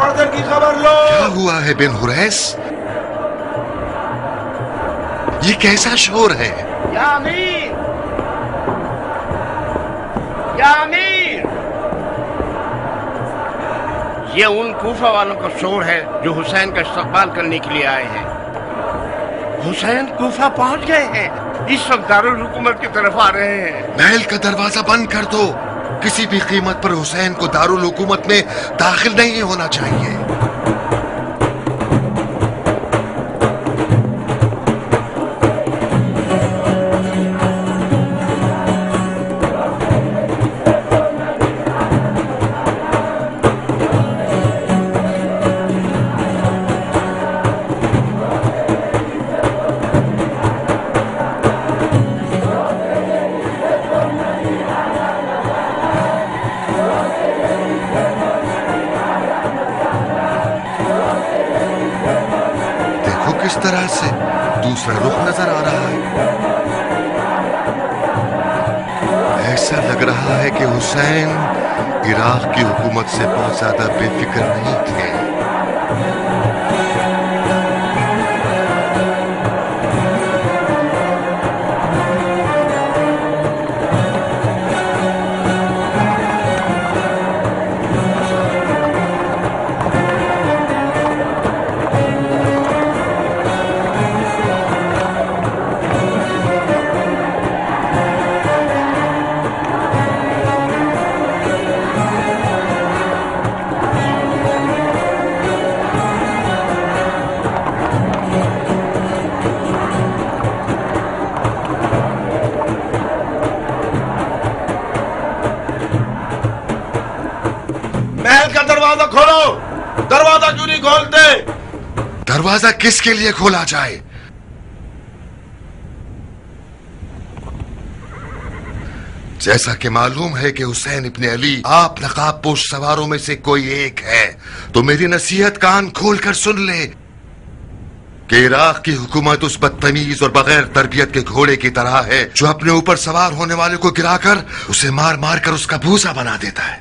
مقتل کی خبر لو۔ کیا ہوا ہے بن حریث؟ یہ کیسا شور ہے؟ یا امیر، یا امیر، یہ ان کوفہ والوں کا شور ہے جو حسین کا استقبال کرنے کے لیے آئے ہیں۔ حسین کوفہ پہنچ گئے ہیں، اس وقت دارالحکومت کی طرف آ رہے ہیں۔ محل کا دروازہ بند کر دو، کسی بھی قیمت پر حسین کو دارالحکومت میں داخل نہیں ہونا چاہیے۔ کس طرح سے دوسرا رخ نظر آ رہا ہے۔ ایسا لگ رہا ہے کہ حسین عراق کی حکومت سے بہت زیادہ بے فکر نہیں تھے۔ دروازہ کھولو، دروازہ کیوں نہیں کھولتے؟ دروازہ کس کے لیے کھولا جائے؟ جیسا کہ معلوم ہے کہ حسین ابن علی آپ نقاب پوش سواروں میں سے کوئی ایک ہے، تو میری نصیحت کان کھول کر سن لے کہ عراق کی حکومت اس بدتمیز اور بغیر تربیت کے گھوڑے کی طرح ہے جو اپنے اوپر سوار ہونے والے کو گرا کر اسے مار مار کر اس کا بھوسا بنا دیتا ہے۔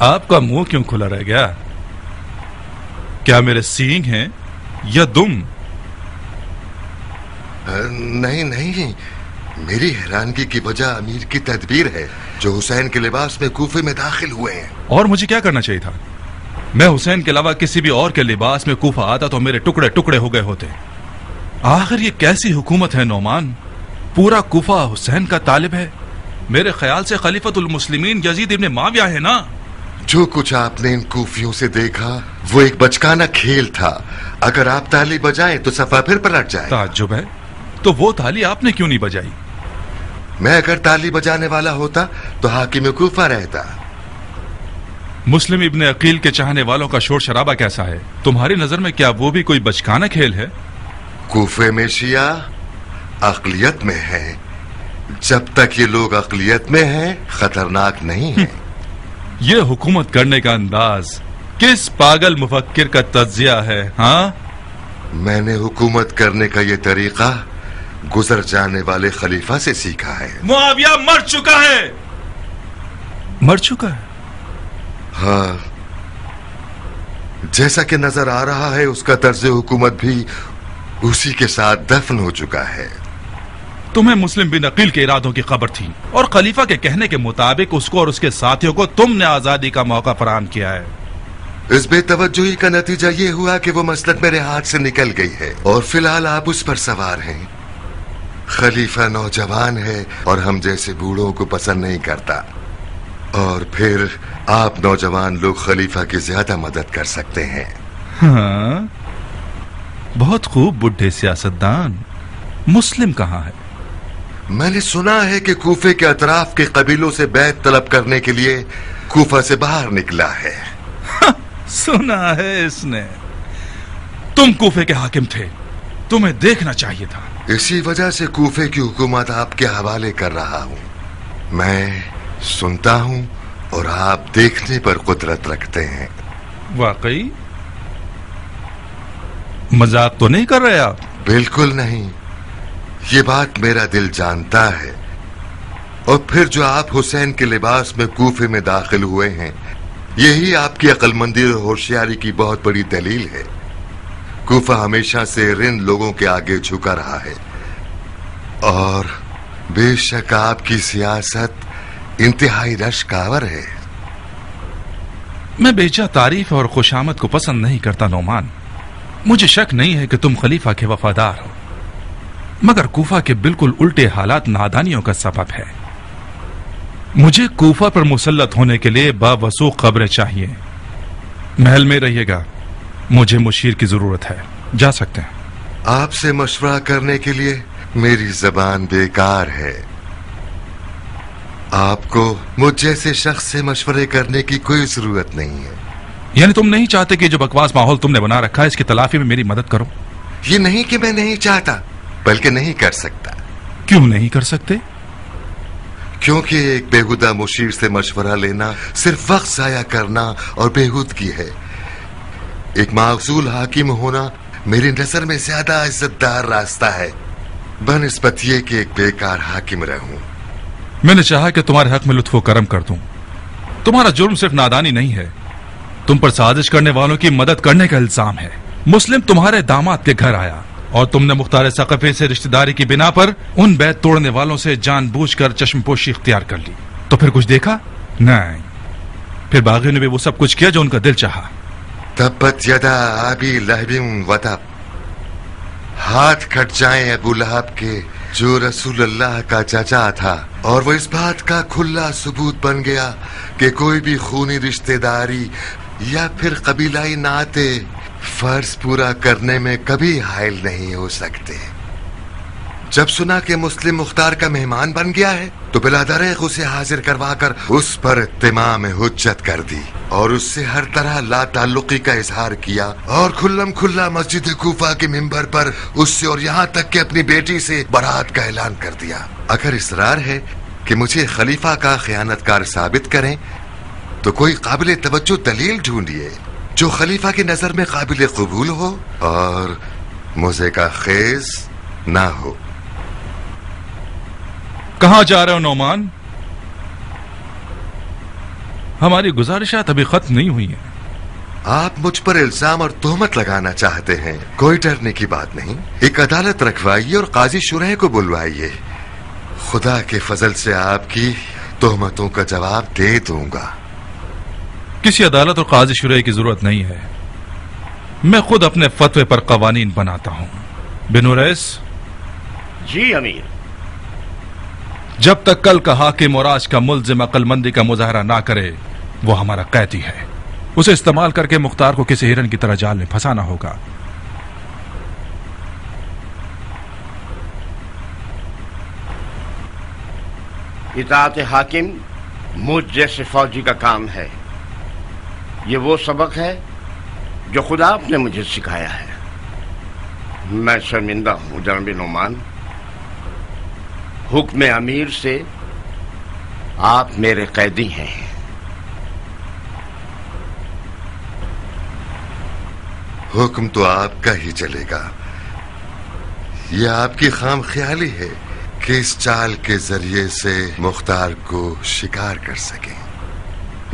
آپ کا منہ کیوں کھلا رہ گیا؟ کیا میرے سینگ ہیں یا دم؟ نہیں نہیں، میری حیرانگی کی وجہ امیر کی تدبیر ہے جو حسین کے لباس میں کوفے میں داخل ہوئے ہیں۔ اور مجھے کیا کرنا چاہیے تھا؟ میں حسین کے علاوہ کسی بھی اور کے لباس میں کوفہ آتا تو میرے ٹکڑے ٹکڑے ہو گئے ہوتے۔ آخر یہ کیسی حکومت ہے نعمان؟ پورا کوفہ حسین کا طالب ہے۔ میرے خیال سے خلیفۃ المسلمین یزید ابن معاویہ ہے نا؟ جو کچھ آپ نے ان کوفیوں سے دیکھا وہ ایک بچکانہ کھیل تھا۔ اگر آپ تالی بجائیں تو صفحہ پھر پلٹ جائے۔ تعجب ہے، تو وہ تالی آپ نے کیوں نہیں بجائی؟ میں اگر تالی بجانے والا ہوتا تو حاکم کوفہ رہتا۔ مسلم ابن عقیل کے چاہنے والوں کا شور شرابہ کیسا ہے؟ تمہاری نظر میں کیا وہ بھی کوئی بچکانہ کھیل ہے؟ کوفے میں شیعہ اقلیت میں ہے، جب تک یہ لوگ اقلیت میں ہیں خطرناک نہیں ہے۔ یہ حکومت کرنے کا انداز کس پاگل مفکر کا تجزیہ ہے؟ ہاں، میں نے حکومت کرنے کا یہ طریقہ گزر جانے والے خلیفہ سے سیکھا ہے۔ معاویہ مر چکا ہے۔ مر چکا ہے؟ ہاں، جیسا کہ نظر آ رہا ہے اس کا طرز حکومت بھی اسی کے ساتھ دفن ہو چکا ہے۔ تمہیں مسلم بن عقیل کے ارادوں کی خبر تھی اور خلیفہ کے کہنے کے مطابق اس کو اور اس کے ساتھیوں کو تم نے آزادی کا موقع فراہم کیا ہے۔ اس بے توجہی کا نتیجہ یہ ہوا کہ وہ مسلط میرے ہاتھ سے نکل گئی ہے اور فی الحال آپ اس پر سوار ہیں۔ خلیفہ نوجوان ہے اور ہم جیسے بوڑھوں کو پسند نہیں کرتا، اور پھر آپ نوجوان لوگ خلیفہ کی زیادہ مدد کر سکتے ہیں۔ ہاں، بہت خوب بڈھے سیاستدان۔ مسلم کہاں ہے؟ میں نے سنا ہے کہ کوفے کے اطراف کے قبیلوں سے بیعت طلب کرنے کے لیے کوفہ سے باہر نکلا ہے۔ سنا ہے اس نے۔ تم کوفے کے حاکم تھے، तुम्हें देखना चाहिए था। इसी वजह से कूफे की हुकूमत आपके हवाले कर रहा हूँ। मैं सुनता हूँ और आप देखने पर कुदरत रखते हैं। वाकई मजाक तो नहीं कर रहे आप? बिल्कुल नहीं, ये बात मेरा दिल जानता है। और फिर जो आप हुसैन के लिबास में कूफे में दाखिल हुए हैं, यही आपकी अक्लमंदी और होशियारी की बहुत बड़ी दलील है। कूफा हमेशा से रिंद लोगों के आगे झुका रहा है और बेशक आपकी सियासत इंतहाई रश्कावर है। मैं बेजा तारीफ और खुशामद को पसंद नहीं करता नोमान। मुझे शक नहीं है कि तुम खलीफा के वफादार हो, मगर कूफा के बिल्कुल उल्टे हालात नादानियों का सबब है। मुझे कूफा पर मुसल्लत होने के लिए बावसूख खबरें चाहिए। महल में रहिएगा, मुझे मुशीर की जरूरत है। जा सकते हैं। आपसे मशवरा करने के लिए मेरी जबान बेकार है। आपको मुझ जैसे शख्स से मशवरे करने की कोई जरूरत नहीं है। यानी तुम नहीं चाहते कि जो बकवास माहौल तुमने बना रखा है इसकी तलाफी में मेरी मदद करो? ये नहीं कि मैं नहीं चाहता, बल्कि नहीं कर सकता। क्यों नहीं कर सकते? क्योंकि एक बेहुदा मुशीर से मशवरा लेना सिर्फ वक्त जाया करना और बेहूदगी है। एक मासूल हाकिम होना मेरी नजर में ज्यादा इज्जतदार रास्ता है बनिस्बत ये कि एक बेकार हाकिम रहूं। मैंने चाहा कि तुम्हारे हक में लुत्फो करम कर दूं। तुम्हारा जुर्म सिर्फ नादानी नहीं है, तुम पर साजिश करने वालों की मदद करने का इल्जाम है। मुस्लिम तुम्हारे दामाद के घर आया और तुमने मुख्तार सक़फ़ी से रिश्तेदारी की बिना पर उन बैत तोड़ने वालों से जानबूझकर चश्मपोशी इख्तियार कर ली। तो फिर कुछ देखा? नहीं। फिर बागियों ने भी वो सब कुछ किया जो उनका दिल चाहा। तब्बत यदा अबी लहबिन व तब, हाथ कट जाए अबू लहब के जो रसूलुल्लाह का चाचा था, और वो इस बात का खुला सबूत बन गया कि कोई भी खूनी रिश्तेदारी या फिर कबीलाई नाते फर्ज पूरा करने में कभी हायल नहीं हो सकते। जब सुना कि मुस्लिम मुख्तार का मेहमान बन गया है तो बिलादरेख उसे हाजिर करवाकर उस पर इत्तिमाम हुज्जत कर दी और उससे हर तरह ला ताल्लुकी का इजहार किया और खुल्लम खुल्ला मस्जिद कूफा के मिंबर पर उससे और यहाँ तक कि अपनी बेटी से बरात का ऐलान कर दिया। अगर इसरार है कि मुझे खलीफा का खयानतकार साबित करें तो कोई काबिल तवज्जो दलील ढूंढिए जो खलीफा की नजर में काबिल कबूल हो और मुझे का खेज ना हो। कहां जा रहे हो नौमान? हमारी गुजारिशात अभी खत्म नहीं हुई हैं। आप मुझ पर इल्जाम और तोहमत लगाना चाहते हैं, कोई डरने की बात नहीं। एक अदालत रखवाइए और काजी शुरह को बुलवाइए। खुदा के फजल से आपकी तोहमतों का जवाब दे दूंगा। किसी अदालत और काजी शुरह की जरूरत नहीं है, मैं खुद अपने फतवे पर कवानीन बनाता हूं। बिन उरैस। जी अमीर। जब तक कल का हाकिम और आज का मुल्जिम अक्लमंदी का मुजाहरा ना करे वो हमारा कैदी है। उसे इस्तेमाल करके मुख्तार को किसी हिरन की तरह जाल में फंसाना होगा। इताअत हाकिम मुझ जैसे फौजी का काम है। ये वो सबक है जो खुदा आपने मुझे सिखाया है। मैं शर्मिंदा हूं जनाब नोमान। हुक्म अमीर से आप मेरे कैदी हैं। हुक्म तो आपका ही चलेगा। यह आपकी खाम ख्याली है कि इस चाल के जरिए से मुख्तार को शिकार कर सके।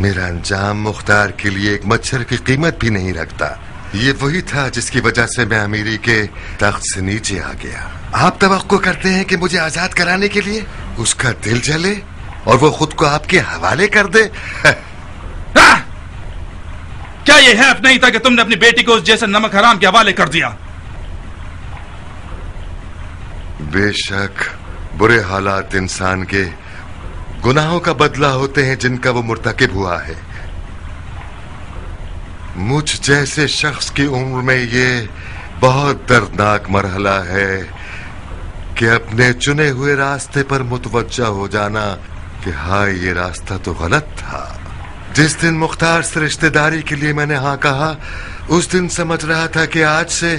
मेरा अंजाम मुख्तार के लिए एक मच्छर की कीमत भी नहीं रखता। ये वही था जिसकी वजह से मैं अमीरी के तख्त से नीचे आ गया। आप तवक्को करते हैं कि मुझे आजाद कराने के लिए उसका दिल जले और वो खुद को आपके हवाले कर दे? क्या ये हैफ नहीं था कि तुमने अपनी बेटी को उस जैसे नमक हराम के हवाले कर दिया? बेशक बुरे हालात इंसान के गुनाहों का बदला होते हैं जिनका वो मुर्तकिब हुआ है। मुझ जैसे शख्स की उम्र में ये बहुत दर्दनाक मरहला है कि अपने चुने हुए रास्ते पर मुतवज्जा हो जाना कि हाँ ये रास्ता तो गलत था। जिस दिन मुख्तार से रिश्तेदारी के लिए मैंने हाँ कहा उस दिन समझ रहा था कि आज से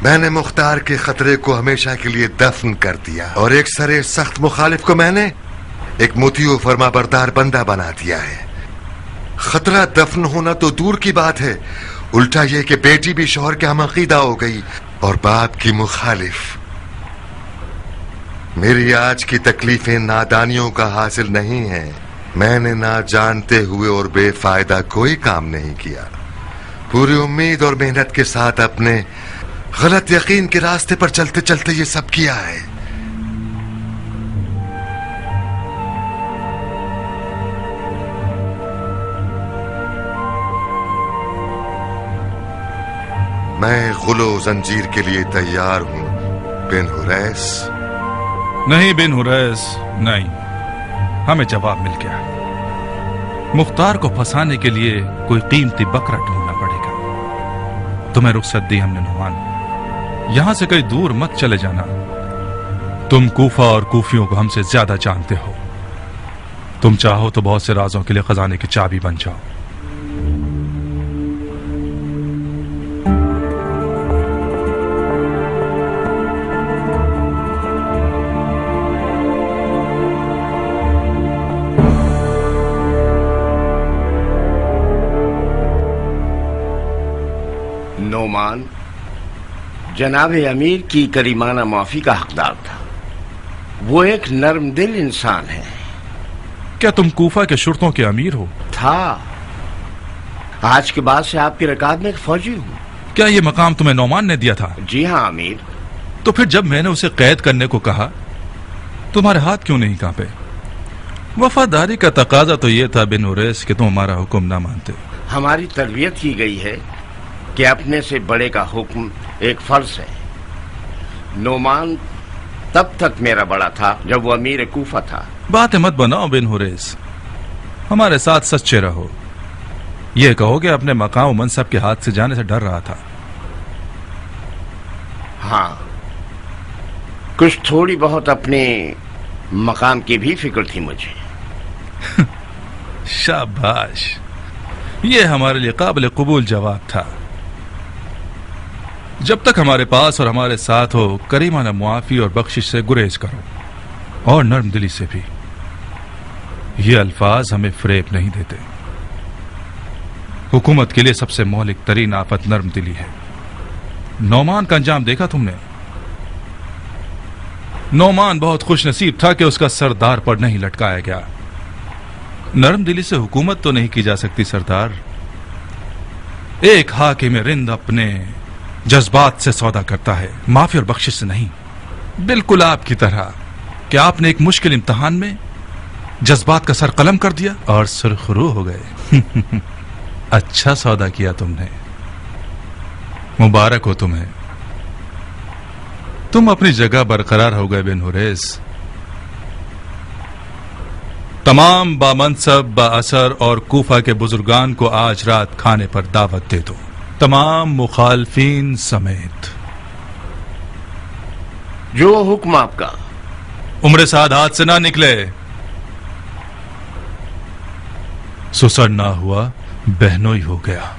मैंने मुख्तार के खतरे को हमेशा के लिए दफन कर दिया और एक सरे सख्त मुखालिफ को मैंने एक मुतीओ फरमाबरदार बंदा बना दिया है। खतरा दफन होना तो दूर की बात है, उल्टा ये कि बेटी भी शौहर के हम अकीदा हो गई और बाप की मुखालिफ। मेरी आज की तकलीफें नादानियों का हासिल नहीं है। मैंने ना जानते हुए और बेफायदा कोई काम नहीं किया। पूरी उम्मीद और मेहनत के साथ अपने गलत यकीन के रास्ते पर चलते चलते ये सब किया है। मैं गुलो जंजीर के लिए तैयार हूं बिन हुरैस। नहीं बिन हुरैस, नहीं, हमें जवाब मिल गया। मुख्तार को फंसाने के लिए कोई कीमती बकरा ढूंढना पड़ेगा। तुम्हें रुखसत दी हमने नुमान, यहां से कहीं दूर मत चले जाना। तुम कूफा और कूफियों को हमसे ज्यादा जानते हो। तुम चाहो तो बहुत से राजों के लिए खजाने की चाबी बन जाओ। नोमान जनाब अमीर की करीमाना माफी का हकदार था। वो एक नर्म दिल इंसान है। क्या तुम कूफा के शुर्तों के अमीर हो? था, आज के बाद से आपकी रकात में एक फौजी हूँ। क्या ये मकाम तुम्हें नौमान ने दिया था? जी हाँ अमीर। तो फिर जब मैंने उसे कैद करने को कहा, तुम्हारे हाथ क्यों नहीं कांपे? वफादारी का तकाजा तो ये था बिन हुरैस कि तुम हमारा हुक्म ना मानते। हमारी तरबियत की गई है कि अपने से बड़े का हुक्म एक फर्ज है। नोमान तब तक मेरा बड़ा था जब वो अमीर कूफा था। बातें मत बनाओ बिन हुरैस, हमारे साथ सच्चे रहो। ये कहो कि अपने मकाम मनसब के हाथ से जाने से डर रहा था। हाँ, कुछ थोड़ी बहुत अपने मकाम की भी फिक्र थी मुझे। शाबाश, ये हमारे लिए काबिल कबूल जवाब था। जब तक हमारे पास और हमारे साथ हो, करीमाना मुआफी और बख्शिश से गुरेज करो, और नर्म दिली से भी। ये अल्फाज हमें फरेब नहीं देते। हुकूमत के लिए सबसे मौलिक तरीन आफत नर्म दिली है। नौमान का अंजाम देखा तुमने? नौमान बहुत खुश नसीब था कि उसका सरदार पर नहीं लटकाया गया। नर्म दिली से हुकूमत तो नहीं की जा सकती सरदार। एक हाकिम रिंद अपने जज्बात से सौदा करता है, माफी और बख्शिश से नहीं। बिल्कुल आपकी तरह। क्या आपने एक मुश्किल इम्तिहान में जज्बात का सर कलम कर दिया और सुरखरू हो गए? अच्छा सौदा किया तुमने, मुबारक हो तुम्हें। तुम अपनी जगह बरकरार हो गए बिन हुरैस। तमाम बामनसब बाअसर और कूफा के बुजुर्गान को आज रात खाने पर दावत दे दो, तमाम मुखालफीन समेत। जो हुक्म आपका। उम्र साद हाथ से ना निकले। सुसर ना हुआ, बहनोई हो गया।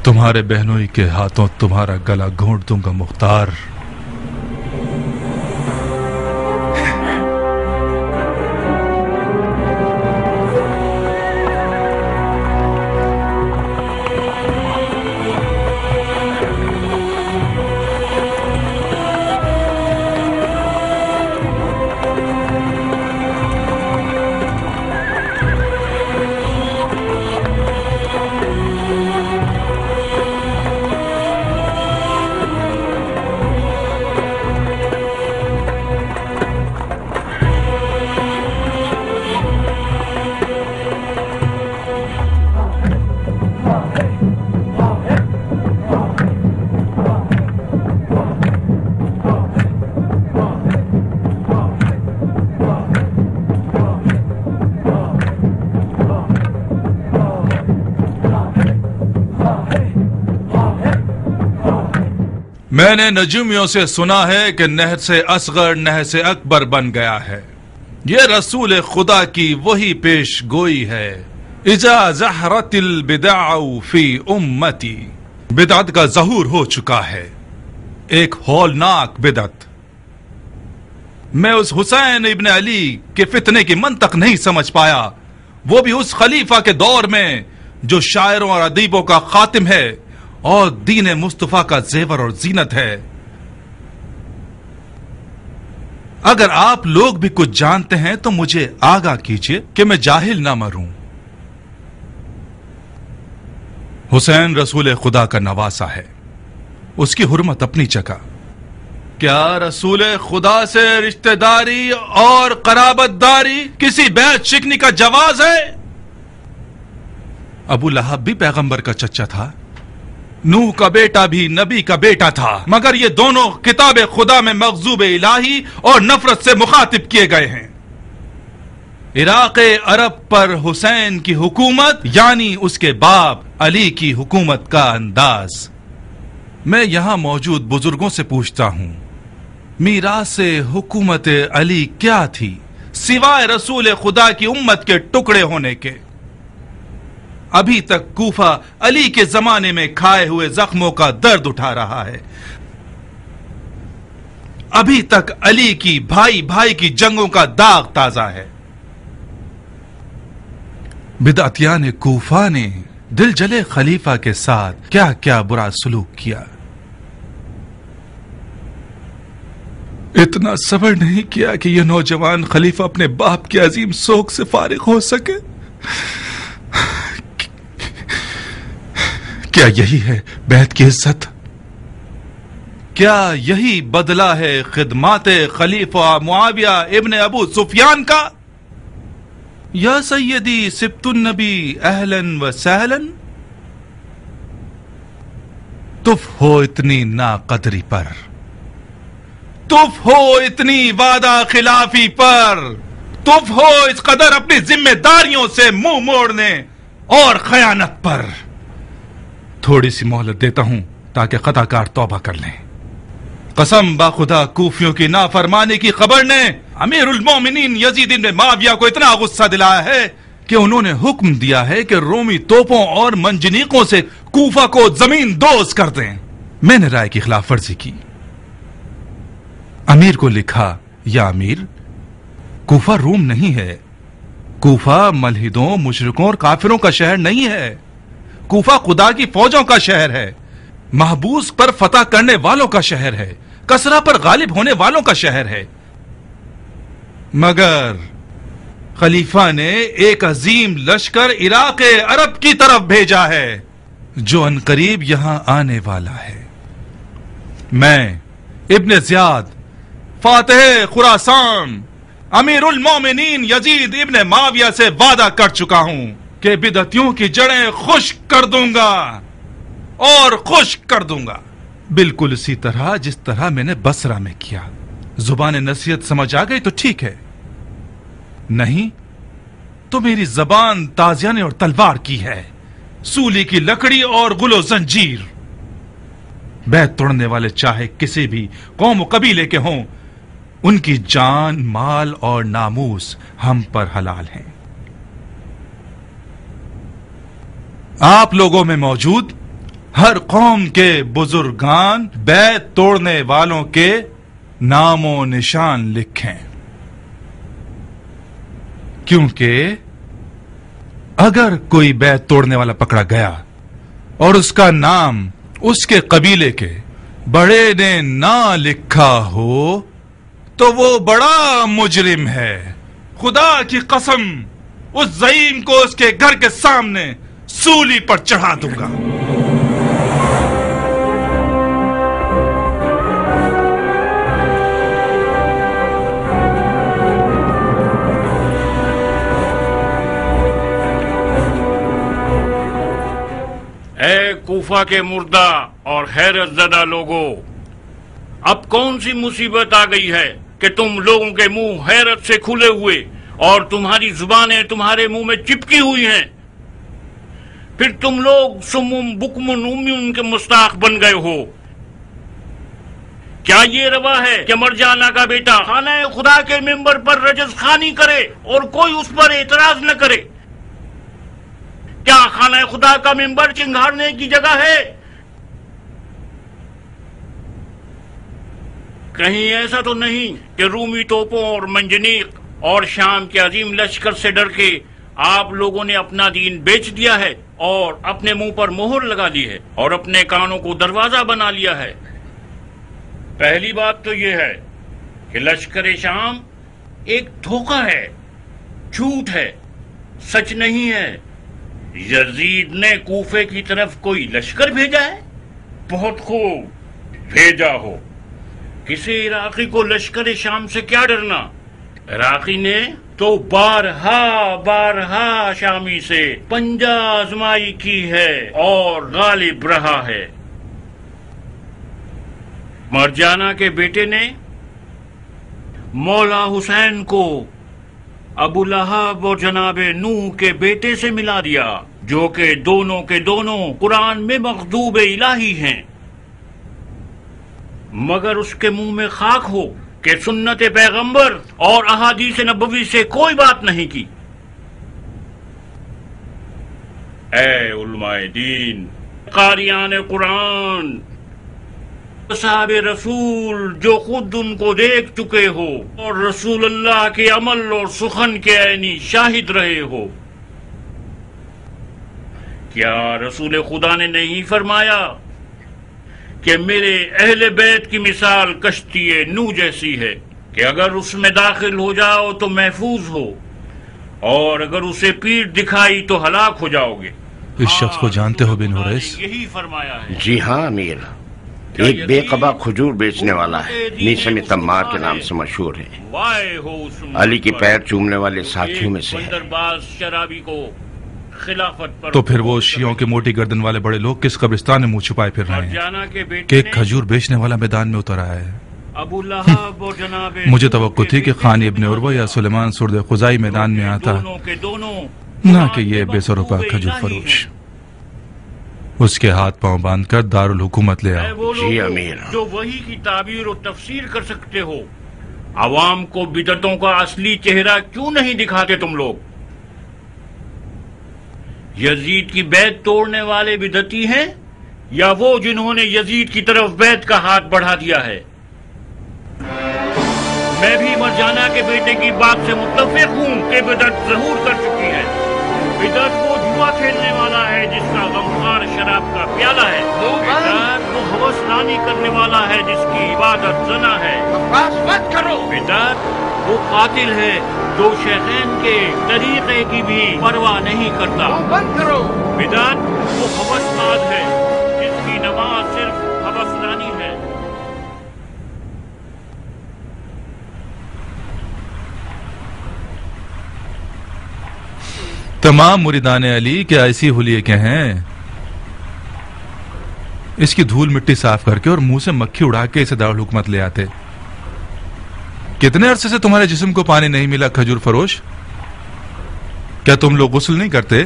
तुम्हारे बहनोई के हाथों तुम्हारा गला घोंट दूंगा मुख्तार। मैंने नजूमियों से सुना है कि नहर से असगर नहर से अकबर बन गया है। ये रसूल खुदा की वही पेश गोई है। इजा ज़हरतिल बिदाउ फी उम्मती। बिदअत का ज़हूर हो चुका है, एक हौलनाक बिदअत। मैं उस हुसैन इब्न अली के फितने की मंतक नहीं समझ पाया, वो भी उस खलीफा के दौर में जो शायरों और अदीबों का खातिम है और दीन मुस्तफा का जेवर और जीनत है। अगर आप लोग भी कुछ जानते हैं तो मुझे आगाह कीजिए कि मैं जाहिल ना मरूं। हुसैन रसूल खुदा का नवासा है, उसकी हुर्मत अपनी जगह। क्या रसूल खुदा से रिश्तेदारी और कराबतदारी किसी बैत शिकनी का जवाज है? अबू लहब भी पैगंबर का चचा था, नूह का बेटा भी नबी का बेटा था, मगर ये दोनों किताब खुदा में मग़ज़ूब इलाही और नफरत से मुखातिब किए गए हैं। इराक़ अरब पर हुसैन की हुकूमत यानी उसके बाप अली की हुकूमत का अंदाज। मैं यहां मौजूद बुजुर्गों से पूछता हूं, मीरास हुकूमत अली क्या थी सिवाय रसूल खुदा की उम्मत के टुकड़े होने के? अभी तक कूफा अली के जमाने में खाए हुए जख्मों का दर्द उठा रहा है। अभी तक अली की भाई भाई की जंगों का दाग ताजा है। बिदअतियान कूफा ने दिल जले खलीफा के साथ क्या क्या बुरा सलूक किया। इतना सब्र नहीं किया कि यह नौजवान खलीफा अपने बाप की अजीम सोख से फारिग हो सके। क्या यही है बैत की इज्जत? क्या यही बदला है खिदमात खलीफा मुआविया इब्न अबू सुफियान का? या सैयदी सिब्तुन नबी अहलन व सहलन। तुफ हो इतनी नाकदरी पर, तुफ हो इतनी वादा खिलाफी पर, तुफ हो इस कदर अपनी जिम्मेदारियों से मुंह मोड़ने और खयानत पर। थोड़ी सी मोहलत देता हूं ताकि खताकार तौबा कर लें। कसम बाखुदा कूफियों की नाफरमानी की खबर ने अमीरुल मोमिनीन यजीद इब्न माविया को इतना गुस्सा दिलाया है कि उन्होंने हुक्म दिया है कि रोमी तोपों और मंजनीकों से कूफा को जमीन दोज कर दें। मैंने राय की खिलाफ वर्जी की। अमीर को लिखा, या अमीर, कूफा रोम नहीं है। कूफा मलहिदों, मुशरिकों और काफिरों का शहर नहीं है। कूफा खुदा की फौजों का शहर है, महबूस पर फतह करने वालों का शहर है, कसरा पर गालिब होने वालों का शहर है। मगर खलीफा ने एक अजीम लश्कर इराक़ अरब की तरफ भेजा है जो अनकरीब यहां आने वाला है। मैं इब्न ज़ियाद फातिह खुरासान अमीरुल मोमिनीन यजीद इब्न माविया से वादा कर चुका हूं कि बिदअतियों की जड़ें खुश्क कर दूंगा और खुश्क कर दूंगा, बिल्कुल इसी तरह जिस तरह मैंने बसरा में किया। जुबान नसीहत समझ आ गई तो ठीक है, नहीं तो मेरी जबान ताजियाने और तलवार की है, सूली की लकड़ी और गुलो जंजीर। बैत तोड़ने वाले चाहे किसी भी कौम कबीले के हों, उनकी जान, माल और नामूस हम पर हलाल हैं। आप लोगों में मौजूद हर कौम के बुजुर्गान बैत तोड़ने वालों के नामो निशान लिखें, क्योंकि अगर कोई बैत तोड़ने वाला पकड़ा गया और उसका नाम उसके कबीले के बड़े ने ना लिखा हो तो वो बड़ा मुजरिम है। खुदा की कसम, उस ज़ईम को उसके घर के सामने सूली पर चढ़ा दूंगा। ए कूफा के मुर्दा और हैरत ज़दा लोगों, अब कौन सी मुसीबत आ गई है कि तुम लोगों के मुंह हैरत से खुले हुए और तुम्हारी जुबानें तुम्हारे मुंह में चिपकी हुई हैं? फिर तुम लोग सुमुम बुकमुन उम्युन के मुस्ताक बन गए हो। क्या ये रवा है कि मरजाना का बेटा खाना खुदा के मिंबर पर रजस खानी करे और कोई उस पर एतराज न करे? क्या खाना खुदा का मिंबर चिंगारने की जगह है کہیں ایسا تو نہیں کہ رومی توپوں اور منجنیق اور شام کے عظیم لشکر سے ڈر کے آپ لوگوں نے اپنا دین بیچ دیا ہے اور اپنے منہ پر مہر لگا دی ہے اور اپنے کانوں کو دروازہ بنا لیا ہے؟ پہلی بات تو یہ ہے کہ لشکر شام ایک دھوکہ ہے، جھوٹ ہے، سچ نہیں ہے۔ یزید نے کوفے کی طرف کوئی لشکر بھیجا ہے؟ بہت خوب، بھیجا ہو۔ کسی عراقی کو لشکر شام سے کیا ڈرنا؟ عراقی نے تو بارہا شامی سے پنجہ آزمائی کی ہے اور غالب رہا ہے۔ مرجانہ کے بیٹے نے مولا حسین کو ابو لہب اور جناب نوح کے بیٹے سے ملا دیا، جو کہ دونوں کے دونوں قرآن میں مغضوب الہی ہیں، مگر اس کے منہ میں خاک ہو کہ سنت پیغمبر اور احادیث نبوی سے کوئی بات نہیں کی۔ اے علماء دین، قاریان قرآن، صحاب رسول جو خود ان کو دیکھ چکے ہو اور رسول اللہ کے عمل اور سخن کے عینی شاہد رہے ہو، کیا رسول خدا نے نہیں فرمایا کہ میرے اہل بیت کی مثال کشتی نوح جیسی ہے کہ اگر اس میں داخل ہو جاؤ تو محفوظ ہو اور اگر اسے پیٹھ دکھائی تو ہلاک ہو جاؤ گے؟ اس شخص کو جانتے ہو بن حریث؟ یہی فرمایا ہے۔ جی ہاں امیر، ایک بے قبا کھجور بیچنے والا ہے، نیسم تمار کے نام سے مشہور ہے، علی کی پیر چومنے والے ساتھیوں میں سے ہے۔ شرابی کو خلافت پر تو پھر وہ شیعوں کے موٹی گردن والے بڑے لوگ کس قبرستان میں منہ چھپائے پھر رہے ہیں کہ ایک کھجور بیچنے والا میدان میں اتر آیا ہے؟ ابو لہب اور جناب مجھے توقع تھی کہ خانی ابن عروہ یا سلیمان سرد خزائی میدان میں آتا، نہ کہ یہ بے سروپا کھجور فروش۔ اس کے ہاتھ پاؤں باندھ کر دارالحکومت لے آؤ۔ جی امیر۔ جو وحی کی تعبیر و تفسیر کر سکتے ہو، عوام کو بدعتوں کا اصلی چہرہ کیوں نہیں دکھاتے تم لوگ؟ یزید کی بیعت توڑنے والے بدعتی ہیں یا وہ جنہوں نے یزید کی طرف بیعت کا ہاتھ بڑھا دیا ہے؟ میں بھی مرجانہ کے بیٹے کی بات سے متفق ہوں کہ بدعت ظہور کر چکی ہے۔ بدعت وہ جوا کھیلنے والا ہے جس کا غمخوار شراب کا پیالہ ہے، بدعت وہ ہوس رانی کرنے والا ہے جس کی عبادت زنا ہے، بدعت وہ قاتل ہے جو شیخین کے طریقے کی بھی پرواہ نہیں کرتا، بدعت وہ ہوسباز ہے جس کی نماز صرف ہوس رانی ہے۔ تمام مریدان علی کیا ایسی حلیے کے ہیں؟ اس کی دھول مٹی صاف کر کے اور منہ سے مکھی اڑا کے اسے دارالحکومت لے آتے۔ کتنے عرصے سے تمہارے جسم کو پانی نہیں ملا کھجور فروش؟ کیا تم لوگ غسل نہیں کرتے؟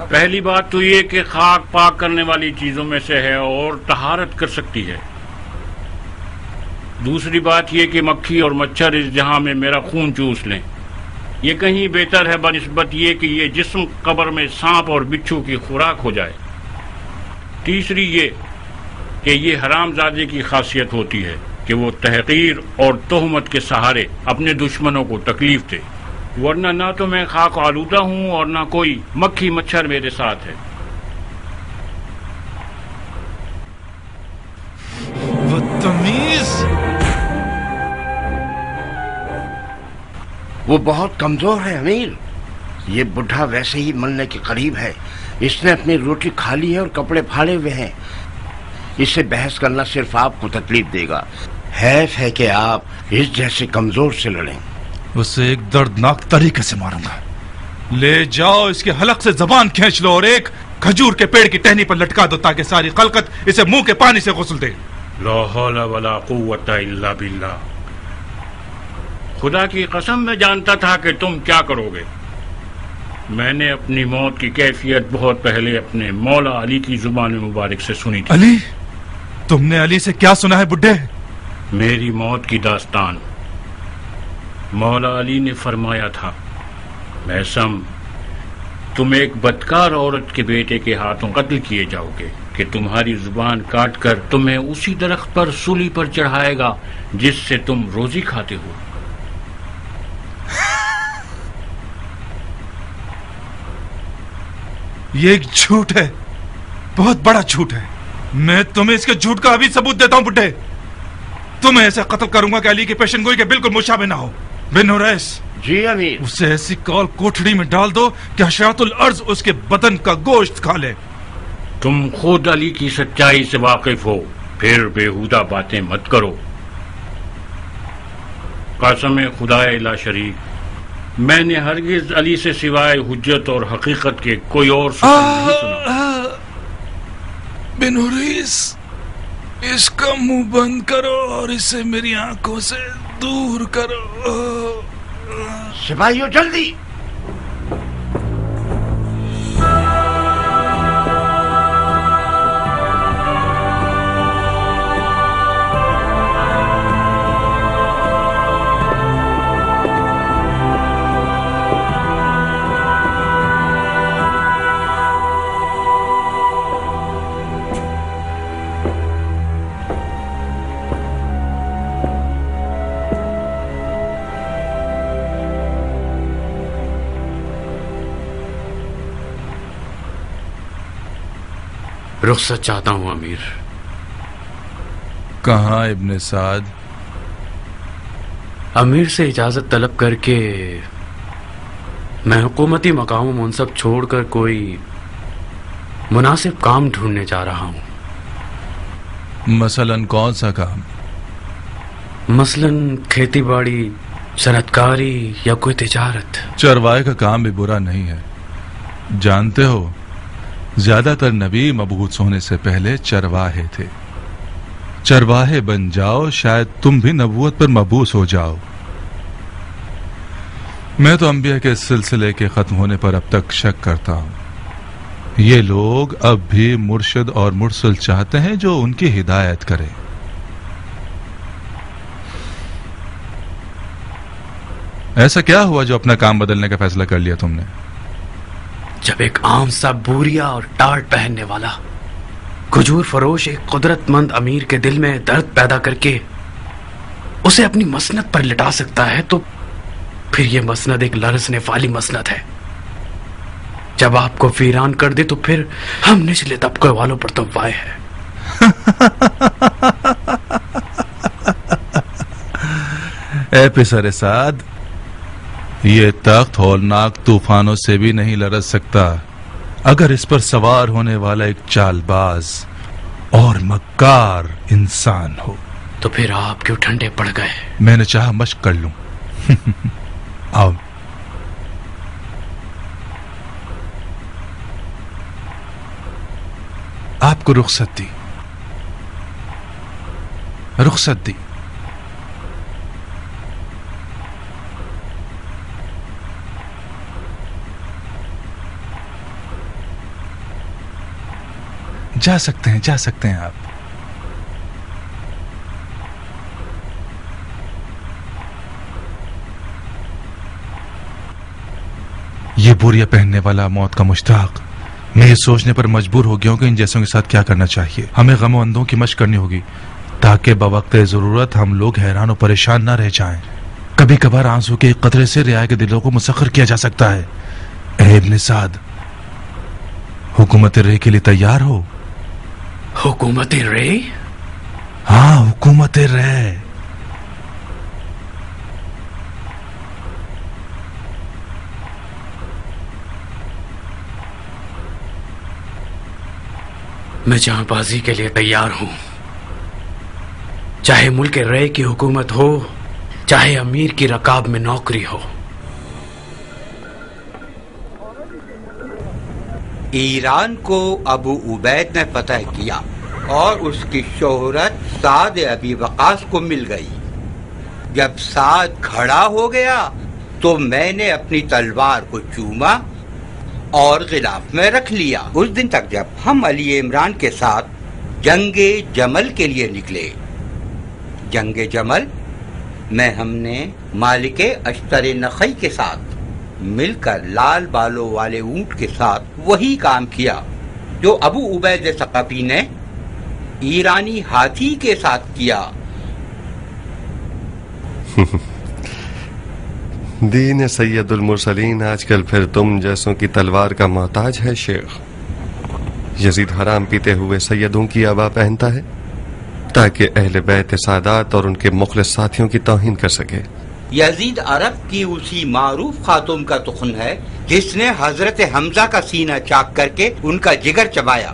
پہلی بات تو یہ کہ خاک پاک کرنے والی چیزوں میں سے ہے اور طہارت کر سکتی ہے۔ دوسری بات یہ کہ مکھی اور مچھر اس جہاں میں میرا خون چوس لیں، یہ کہیں بہتر ہے بنسبت یہ کہ یہ جسم قبر میں سانپ اور بچھو کی خوراک ہو جائے۔ تیسری یہ کہ یہ حرام زادے کی خاصیت ہوتی ہے کہ وہ تحقیر اور تہمت کے سہارے اپنے دشمنوں کو تکلیف دے، ورنہ نہ تو میں خاک آلودہ ہوں اور نہ کوئی مکھی مچھر میرے ساتھ ہے۔ بدتمیز! وہ بہت کمزور ہے امیر، یہ بڈھا ویسے ہی مرنے کے قریب ہے، اس نے اپنی روٹی کھا لی ہے اور کپڑے پھاڑے ہوئے ہیں، اس سے بحث کرنا صرف آپ کو تکلیف دے گا، حیف ہے کہ آپ اس جیسے کمزور سے لڑیں۔ اسے ایک دردناک طریقے سے ماروں گا، لے جاؤ اس کے حلق سے زبان کھینچ لو اور ایک کھجور کے پیڑ کی ٹہنی پر لٹکا دو تاکہ ساری خلقت اسے منہ کے پانی سے غسل دے۔ لا حول ولا قوت الا باللہ، خدا کی قسم میں جانتا تھا کہ تم کیا کرو گے۔ میں نے اپنی موت کی کیفیت بہت پہلے اپنے مولا علی کی زبان مبارک سے سنی تھی۔ علی؟ تم نے علی سے کیا سنا ہے بڈھے؟ میری موت کی داستان مولا علی نے فرمایا تھا، میسم تم ایک بدکار عورت کے بیٹے کے ہاتھوں قتل کیے جاؤ گے کہ تمہاری زبان کاٹ کر تمہیں اسی درخت پر سولی پر چڑھائے گا جس سے تم روزی کھاتے ہو۔ یہ ایک جھوٹ ہے، بہت بڑا جھوٹ ہے۔ میں تمہیں اس کے جھوٹ کا ابھی ثبوت دیتا ہوں بڈھے۔ تمہیں ایسے قتل کروں گا کہ علی کی پیشن گوئی کے بالکل مشابہ نہ ہو۔ بن نوریس، جی امیر۔ اسے ایسی کال کوٹھڑی میں ڈال دو کہ حشرات الارض اس کے بدن کا گوشت کھا لے۔ تم خود علی کی سچائی سے واقف ہو، پھر بےہودہ باتیں مت کرو۔ قسم خدا لا شریک، میں نے ہرگز علی سے سوائے حجت اور حقیقت کے کوئی اور سخن نہیں سنا۔ بن نوریس، اس کا منہ بند کرو اور اسے میری آنکھوں سے دور کرو۔ سپاہیوں جلدی! رخصت چاہتا ہوں امیر۔ کہاں ابن سعد؟ امیر سے اجازت طلب کر کے میں حکومتی مقام و منصب چھوڑ کر کوئی مناسب کام ڈھونڈنے جا رہا ہوں۔ مثلاً کون سا کام؟ مثلاً کھیتی باڑی، صنعت کاری یا کوئی تجارت۔ چرواہے کا کام بھی برا نہیں ہے۔ جانتے ہو زیادہ تر نبی مبعوث ہونے سے پہلے چرواہے تھے۔ چرواہے بن جاؤ، شاید تم بھی نبوت پر مبعوث ہو جاؤ۔ میں تو انبیاء کے سلسلے کے ختم ہونے پر اب تک شک کرتا ہوں۔ یہ لوگ اب بھی مرشد اور مرسل چاہتے ہیں جو ان کی ہدایت کرے۔ ایسا کیا ہوا جو اپنا کام بدلنے کا فیصلہ کر لیا تم نے؟ جب ایک عام سا بوریا اور ٹارٹ پہننے والا کھجور فروش ایک قدرت مند امیر کے دل میں درد پیدا کر کے اسے اپنی مسند پر لٹا سکتا ہے تو پھر یہ مسند ایک لرزنے والی مسند ہے۔ جب آپ کو ویران کر دے تو پھر ہم نچلے طبقے والوں پر تو وائے ہے۔ اے پسر سعد، یہ تخت ہولناک طوفانوں سے بھی نہیں لرز سکتا اگر اس پر سوار ہونے والا ایک چال باز اور مکار انسان ہو۔ تو پھر آپ کیوں ٹھنڈے پڑ گئے؟ میں نے چاہا مشق کر لوں۔ آؤ۔ آپ کو رخصت دی، رخصت دی۔ جا سکتے ہیں، جا سکتے ہیں آپ۔ یہ بوریا پہننے والا موت کا مشتاق میں یہ سوچنے پر مجبور ہو گیا ہوں کہ ان جیسوں کے ساتھ کیا کرنا چاہیے۔ ہمیں غم و اندوں کی مشق کرنی ہوگی تاکہ بوقت ضرورت ہم لوگ حیران و پریشان نہ رہ جائیں۔ کبھی کبھار آنسو کے ایک قطرے سے رعایا کے دلوں کو مسخر کیا جا سکتا ہے۔ اے ابن سعد، حکومت رے کے لیے تیار ہو؟ حکومت رے؟ ہاں، حکومت رے۔ میں جہاں بازی کے لیے تیار ہوں، چاہے ملک رے کی حکومت ہو، چاہے امیر کی رکاب میں نوکری ہو۔ ایران کو ابو عبید نے فتح کیا اور اس کی شہرت سعد ابی وقاص کو مل گئی۔ جب سعد کھڑا ہو گیا تو میں نے اپنی تلوار کو چوما اور غلاف میں رکھ لیا اس دن تک جب ہم علی عمران کے ساتھ جنگ جمل کے لیے نکلے۔ جنگ جمل میں ہم نے مالک اشتر نخی کے ساتھ مل کر لال بالوں والے اونٹ کے ساتھ وہی کام کیا جو ابو عبید ثقفی نے ایرانی ہاتھی کے ساتھ کیا۔ دین سید المرسلین آج کل پھر تم جیسوں کی تلوار کا محتاج ہے شیخ۔ یزید حرام پیتے ہوئے سیدوں کی آبا پہنتا ہے تاکہ اہل بیت سادات اور ان کے مخلص ساتھیوں کی توہین کر سکے۔ یزید عرب کی اسی معروف خاتون کا تخن ہے جس نے حضرت حمزہ کا سینہ چاک کر کے ان کا جگر چبایا۔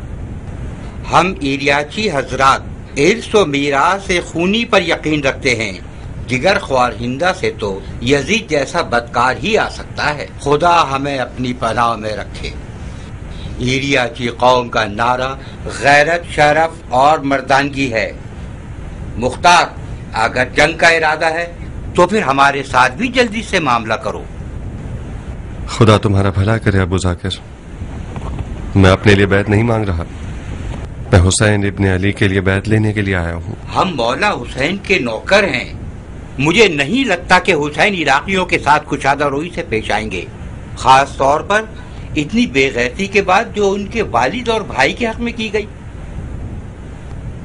ہم ایریاچی حضرات ارث و میراث سے خونی پر یقین رکھتے ہیں، جگر خوار ہندہ سے تو یزید جیسا بدکار ہی آ سکتا ہے۔ خدا ہمیں اپنی پناہ میں رکھے۔ ایریاچی قوم کا نعرہ غیرت، شرف اور مردانگی ہے۔ مختار، اگر جنگ کا ارادہ ہے تو پھر ہمارے ساتھ بھی جلدی سے معاملہ کرو۔ خدا تمہارا بھلا کرے ابو ذاکر۔ میں اپنے لیے بیعت نہیں مانگ رہا، میں حسین ابن علی کے لیے بیعت لینے کے لیے آیا ہوں۔ ہم مولا حسین کے نوکر ہیں، مجھے نہیں لگتا کہ حسین عراقیوں کے ساتھ کشادہ روئی سے پیش آئیں گے، خاص طور پر اتنی بے غیرتی کے بعد جو ان کے والد اور بھائی کے حق میں کی گئی۔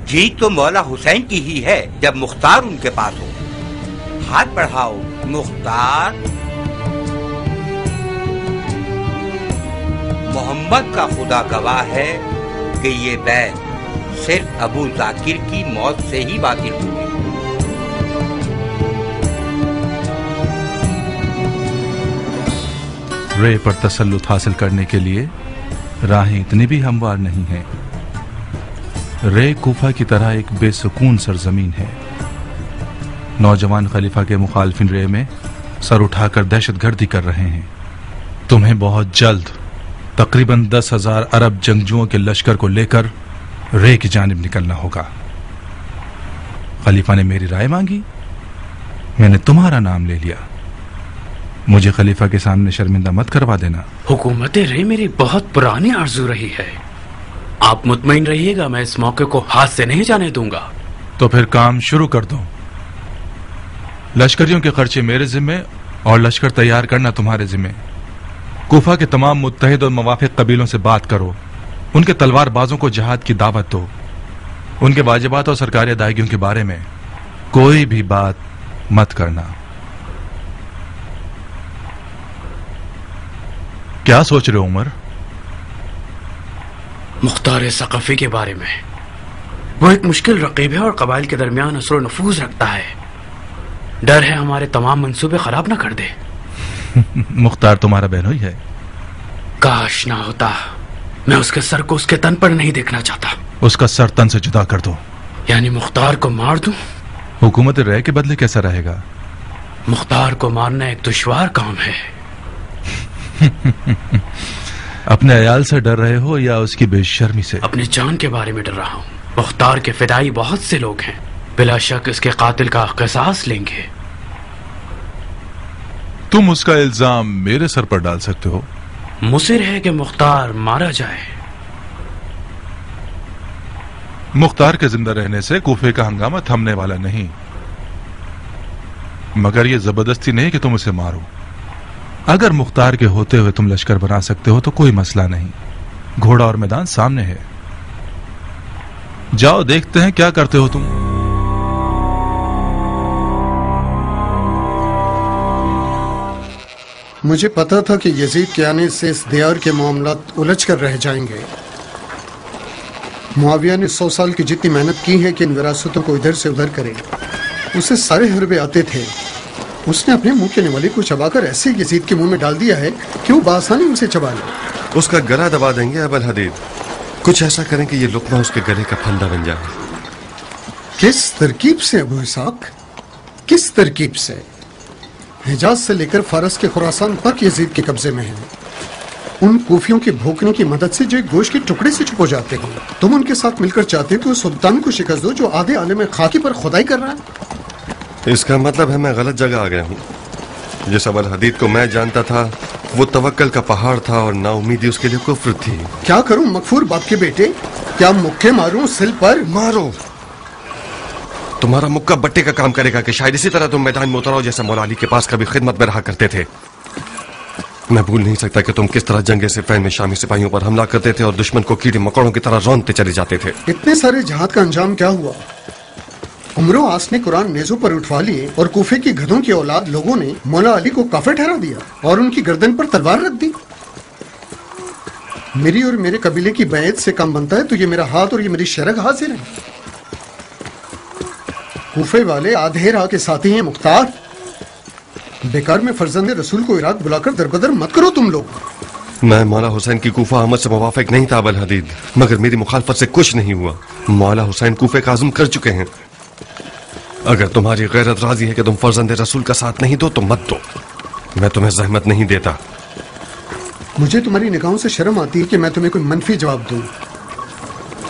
جیت تو مولا حسین کی ہی ہے جب مختار ان کے پاس ہو۔ ہاتھ بڑھاؤ مختار۔ محمد کا خدا گواہ ہے کہ یہ بیعت صرف ابو ذاکر کی موت سے ہی باطل ہوئی۔ رے پر تسلط حاصل کرنے کے لیے راہیں اتنی بھی ہموار نہیں ہیں۔ رے کوفہ کی طرح ایک بے سکون سرزمین ہے۔ نوجوان خلیفہ کے مخالفین رے میں سر اٹھا کر دہشت گردی کر رہے ہیں۔ تمہیں بہت جلد تقریباً 10,000 عرب جنگجوؤں کے لشکر کو لے کر رے کی جانب نکلنا ہوگا۔ خلیفہ نے میری رائے مانگی، میں نے تمہارا نام لے لیا۔ مجھے خلیفہ کے سامنے شرمندہ مت کروا دینا۔ حکومت رے میری بہت پرانی آرزو رہی ہے، آپ مطمئن رہیے گا میں اس موقع کو ہاتھ سے نہیں جانے دوں گا۔ تو پھر کام شروع کر دو۔ لشکریوں کے خرچے میرے ذمے اور لشکر تیار کرنا تمہارے ذمے۔ کوفہ کے تمام متحد اور موافق قبیلوں سے بات کرو، ان کے تلوار بازوں کو جہاد کی دعوت دو، ان کے واجبات اور سرکاری ادائیگیوں کے بارے میں کوئی بھی بات مت کرنا۔ کیا سوچ رہے ہو عمر؟ مختار ثقفی کے بارے میں۔ وہ ایک مشکل رقیب ہے اور قبائل کے درمیان اثر و نفوذ رکھتا ہے، ڈر ہے ہمارے تمام منصوبے خراب نہ کر دے۔ مختار تمہارا بہنوئی ہے۔ کاش نہ ہوتا، میں اس کے سر کو اس کے تن پر نہیں دیکھنا چاہتا۔ اس کا سر تن سے جدا کر دو۔ یعنی مختار کو مار دوں؟ حکومت رے کے بدلے کیسا رہے گا؟ مختار کو مارنا ایک دشوار کام ہے۔ اپنے عیال سے ڈر رہے ہو یا اس کی بے شرمی سے؟ اپنی جان کے بارے میں ڈر رہا ہوں۔ مختار کے فدائی بہت سے لوگ ہیں، بلا شک اس کے قاتل کا قصاص لیں گے۔ تم اس کا الزام میرے سر پر ڈال سکتے ہو۔ مصر ہے کہ مختار مارا جائے۔ مختار کے زندہ رہنے سے کوفے کا ہنگامہ تھمنے والا نہیں، مگر یہ زبردستی نہیں کہ تم اسے مارو۔ اگر مختار کے ہوتے ہوئے تم لشکر بنا سکتے ہو تو کوئی مسئلہ نہیں، گھوڑا اور میدان سامنے ہے۔ جاؤ دیکھتے ہیں کیا کرتے ہو تم۔ مجھے پتا تھا کہ یزید کے آنے سے اس دیار کے معاملات الجھ کر رہ جائیں گے۔ معاویہ نے 100 سال کی جتنی محنت کی ہے کہ ان وراثتوں کو ادھر سے ادھر کرے، اسے سارے حربے آتے تھے۔ اس نے اپنے منہ کے نوالے کو چبا کر ایسے یزید کے منہ میں ڈال دیا ہے کہ وہ بآسانی اسے چبا لے۔ اس کا گلا دبا دیں گے ابو الحدید، کچھ ایسا کریں کہ یہ لقمہ اس کے گلے کا پھندا بن جائے۔ کس ترکیب سے ابو اسحاق؟ کس ترکیب سے؟ حجاز سے لے کر فارس کے خراسان تک یزید کے قبضے میں ہیں۔ ان کوفیوں کے بھوکنے کی مدد سے جو ایک گوشت کے ٹکڑے سے چھپ ہو جاتے ہیں، تم ان کے ساتھ مل کر چاہتے ہو کہ اس سلطان کو شکست دو جو آدھے عالم خاکی پر خدائی کر رہا ہے۔ اس کا مطلب ہے میں غلط جگہ آ گیا ہوں۔ جس ابو الحدید کو میں جانتا تھا وہ توکل کا پہاڑ تھا اور نا امیدی اس کے لیے کفر تھی۔ کیا کروں مغفور باپ کے بیٹے؟ کیا مکے ماروں سل پر؟ مارو، تمہارا مکہ بٹے کا کام کرے گا کہ شاید اسی طرح تم میدان میں اتراؤ جیسے مولا علی کے پاس کبھی خدمت میں رہا کرتے تھے۔ मैं भूल नहीं सकता कि तुम किस तरह जंगे सिफ़ीन में शामी सिपाहियों पर हमला करते थे और दुश्मन को कीड़े मकोड़ों की तरह रौंदते चले जाते थे। इतने सारे जहाद का अंजाम क्या हुआ? उमरो आस ने कुरान नेज़ों पर उठवा लिए और कूफे की गधों की औलाद लोगों ने मौला अली को काफिर ठहरा दिया और उनकी गर्दन पर तलवार रख दी। मेरी और मेरे कबीले की बैत से काम बनता है तो ये मेरा हाथ और ये मेरी शरग हाजिर है। कूफे वाले आधे राह के साथी हैं मुख्तार। बेकार में फर्जंद रसूल को इराक बुलाकर दरबदर मत करो तुम लोग। मैं मौला हुसैन की कूफा अहमद से मुवाफिक नहीं था अबल हदीद, मगर मेरी मुखालफत से कुछ नहीं हुआ। मौला हुसैन कूफे का आज़म कर चुके हैं। अगर तुम्हारी गैरत राजी है कि तुम फर्जंद रसूल का साथ नहीं दो तो मत दो, मैं तुम्हें जहमत नहीं देता। मुझे तुम्हारी निगाहों से शर्म आती है कि मैं तुम्हें कोई मनफी जवाब दूं।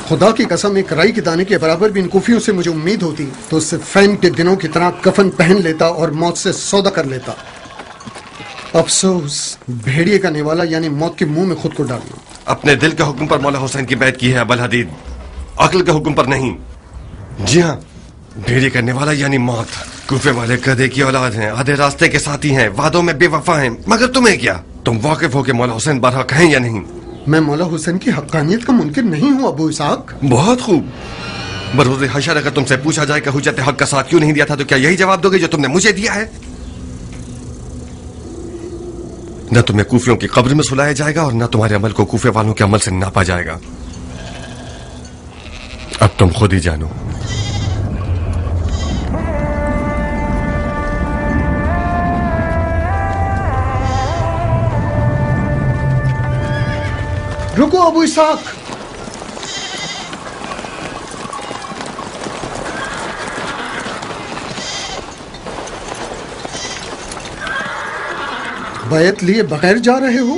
खुदा की कसम, एक राई के दाने के बराबर भी इन कूफियों से मुझे उम्मीद होती तो सिफ़ीन के दिनों की तरह कफन पहन लेता और मौत से सौदा कर लेता। अफसोस, भेड़िए का निवाला यानी मौत के मुंह में खुद को डालना। अपने दिल के हुक्म पर मौला हुसैन की बैत की है अबल हदीद, अक्ल के हुक्म पर नहीं। जी हाँ, भेड़िए करने वाला यानी मौत। कूफे वाले गधे की औलाद हैं, आधे रास्ते के साथी हैं, वादों में बेवफा हैं, मगर तुम्हें क्या? तुम वाकिफ हो कि मौला हुसैन बरहक हैं या नहीं? मैं मौला हुसैन की हक्कानियत का मुनकिर नहीं हूँ अबू इसहाक। बहुत खूब। बरोज़ हशर अगर तुमसे पूछा जाए कि हुज्जत हक का साथ क्यों नहीं दिया था तो क्या यही जवाब दोगे जो तुमने मुझे दिया है? न तुम्हें कूफियों की कब्र में सुलाया जाएगा और न तुम्हारे अमल को कूफे वालों के अमल से नापा जाएगा। अब तुम खुद ही जानो। रुको अबू इसहाक। बैत लिए बगैर जा रहे हो?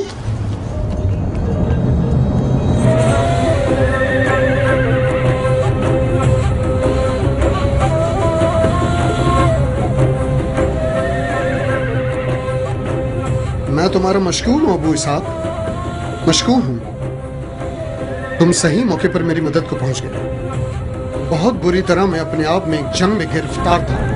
मैं तुम्हारा मशकूर हूं अबू इसहाक, मशकूर हूं। तुम सही मौके पर मेरी मदद को पहुंच गए। बहुत बुरी तरह मैं अपने आप में एक जंग में गिरफ्तार था।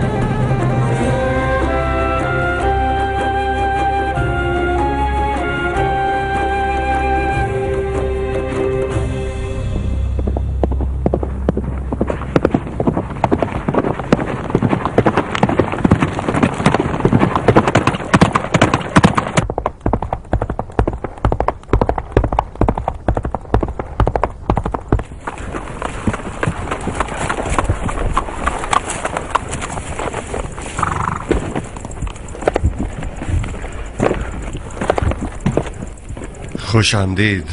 खुश आमदीद।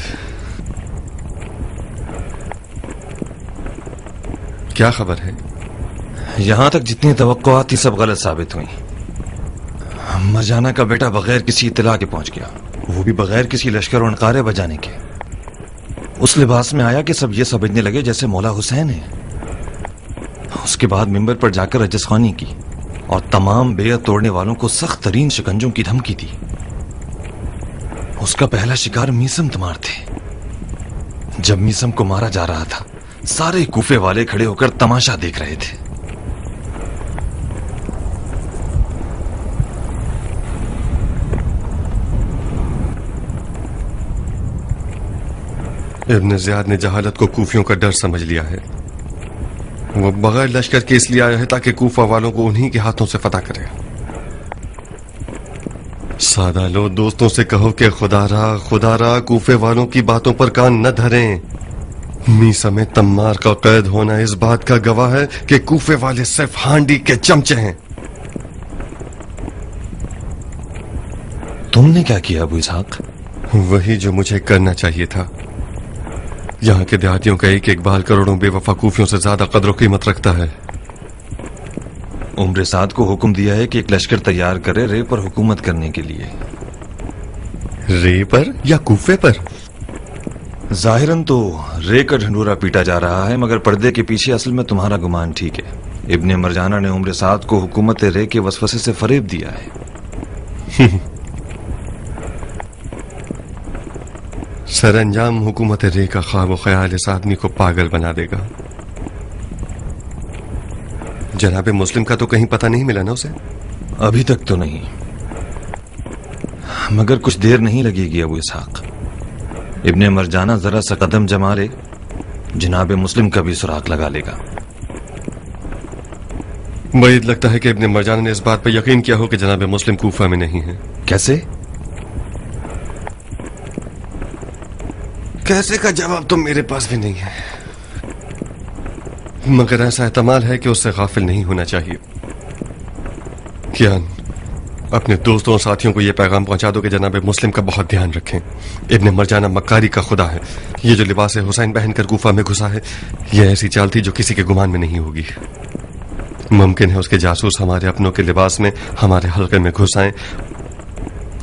क्या खबर है? यहां तक जितनी तवक्कुआत थी सब गलत साबित हुई। मरजाना का बेटा बगैर किसी इत्तला के पहुंच गया, वो भी बगैर किसी लश्कर और नकारे बजाने के। उस लिबास में आया कि सब ये समझने लगे जैसे मौला हुसैन है। उसके बाद मिंबर पर जाकर रजसखानी की और तमाम बेयत तोड़ने वालों को सख्त तरीन शिकंजों की धमकी दी। उसका पहला शिकार मीसम तमार थे। जब मीसम को मारा जा रहा था सारे कूफे वाले खड़े होकर तमाशा देख रहे थे। इब्न ज़ियाद ने जहालत को कूफियों का डर समझ लिया है। वो बगैर लश्कर के इसलिए आया है ताकि कूफा वालों को उन्हीं के हाथों से फतह करे। सादा लो, दोस्तों से कहो कि खुदा रहा कूफे वालों की बातों पर कान न धरें। मीसा में तम्मार का कैद होना इस बात का गवाह है कि कूफे वाले सिर्फ हांडी के चमचे हैं। तुमने क्या किया अबू इसहाक? वही जो मुझे करना चाहिए था। यहाँ के देहातियों का एक एक बाल करोड़ों बेवफा कूफियों से ज्यादा कदर कीमत रखता है। उम्र साद को हुक्म दिया है कि एक लश्कर तैयार करे रे पर हुकूमत करने के लिए। रे पर या कूफे पर? जाहिरन तो रे का ढंडूरा पीटा जा रहा है, मगर पर्दे के पीछे असल में तुम्हारा गुमान ठीक है। इब्ने मरजाना ने उम्र साद को हुकूमत रे के वसवसे से फरेब दिया है। सरअंजाम हुकूमत रे का ख्वाब ख्याल इस आदमी को पागल बना देगा। जनाबे मुस्लिम का तो कहीं पता नहीं मिला ना उसे? अभी तक तो नहीं, मगर कुछ देर नहीं लगेगी अबू इसहाक। इब्ने मरजाना जरा सा कदम जमा ले, जनाब मुस्लिम का भी सुराग लगा लेगा। मुझे लगता है कि इब्ने मरजाना ने इस बात पर यकीन किया हो कि जनाब मुस्लिम कूफा में नहीं है। कैसे? कैसे का जवाब तो मेरे पास भी नहीं है, मगर ऐसा एहतमाल है कि उससे गाफिल नहीं होना चाहिए। कियान, अपने दोस्तों और साथियों को यह पैगाम पहुंचा दो कि जनाब मुस्लिम का बहुत ध्यान रखें। इब्ने मरजाना मक्कारी का खुदा है। ये जो लिबास हुसैन पहनकर कूफा में घुसा है, यह ऐसी चाल थी जो किसी के गुमान में नहीं होगी। मुमकिन है उसके जासूस हमारे अपनों के लिबास में हमारे हल्के में घुस आए।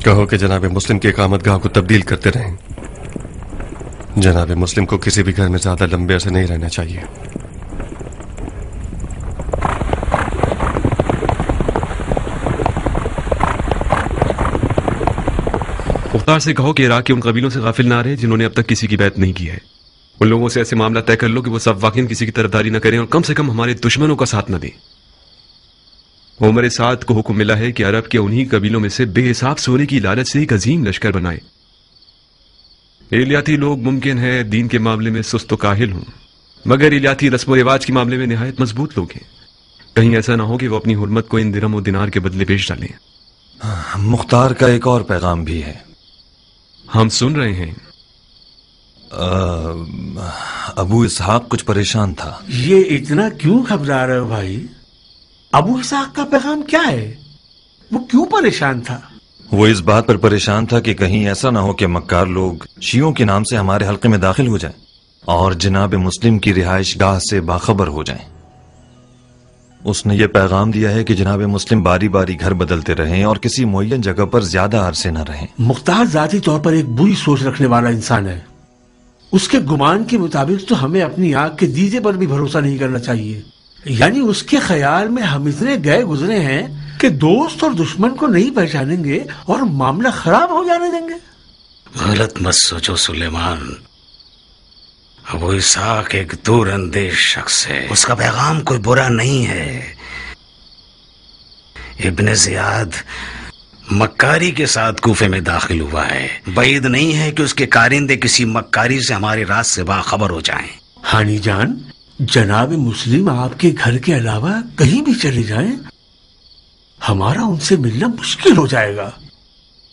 कहो कि जनाब मुस्लिम की इकामतगाह को तब्दील करते रहें। जनाब मुस्लिम को किसी भी घर में ज्यादा लंबे अरसे नहीं रहना चाहिए। मुख्तार से कहो कि इराक के उन कबीलों से गाफिल ना रहे जिन्होंने अब तक किसी की बैत नहीं की है। उन लोगों से ऐसे मामला तय कर लो कि वो सब वाकई किसी की तरफदारी न करें और कम से कम हमारे दुश्मनों का साथ न दें। उमर साद को हुक्म मिला है कि अरब के उन्हीं कबीलों में से बेहिसाब सोने की लालच से एक अजीम लश्कर बनाए। इलियाती लोग मुमकिन है दीन के मामले में सुस्त काहिल हों, मगर इलियाती रस्म रिवाज के मामले में निहायत मजबूत लोग हैं। कहीं ऐसा ना हो कि वो अपनी हुर्मत को इन दिरहम और दिनार के बदले बेच डालें। मुख्तार का एक और पैगाम भी है। हम सुन रहे हैं। अबू इसहाक कुछ परेशान था। ये इतना क्यों घबरा रहे हो भाई? अबू इसहाक का पैगाम क्या है? वो क्यों परेशान था? वो इस बात पर परेशान था कि कहीं ऐसा ना हो कि मक्कार लोग शियों के नाम से हमारे हल्के में दाखिल हो जाएं और जनाब मुस्लिम की रिहाइश गाह से बाखबर हो जाएं। उसने ये पैगाम दिया है कि जनाब मुस्लिम बारी बारी घर बदलते रहें और किसी मुअय्यन जगह पर ज्यादा अरसे न रहें। मुख्तार जाती तौर पर एक बुरी सोच रखने वाला इंसान है। उसके गुमान के मुताबिक तो हमें अपनी आंख के दीजे पर भी भरोसा नहीं करना चाहिए। यानी उसके ख्याल में हम इतने गए गुजरे हैं कि दोस्त और दुश्मन को नहीं पहचानेंगे और मामला खराब हो जाने देंगे। गलत मत सोचो सुलेमान। अबू इसहाक एक दूर अंदेश शख्स है। उसका पैगाम कोई बुरा नहीं है। इब्ने ज़ियाद मक्कारी के साथ कूफे में दाखिल हुआ है। बैद नहीं है कि उसके कारिंदे किसी मक्कारी से हमारे राज से बाखबर हो जाएं। हानी जान, जनाब मुस्लिम आपके घर के अलावा कहीं भी चले जाएं, हमारा उनसे मिलना मुश्किल हो जाएगा।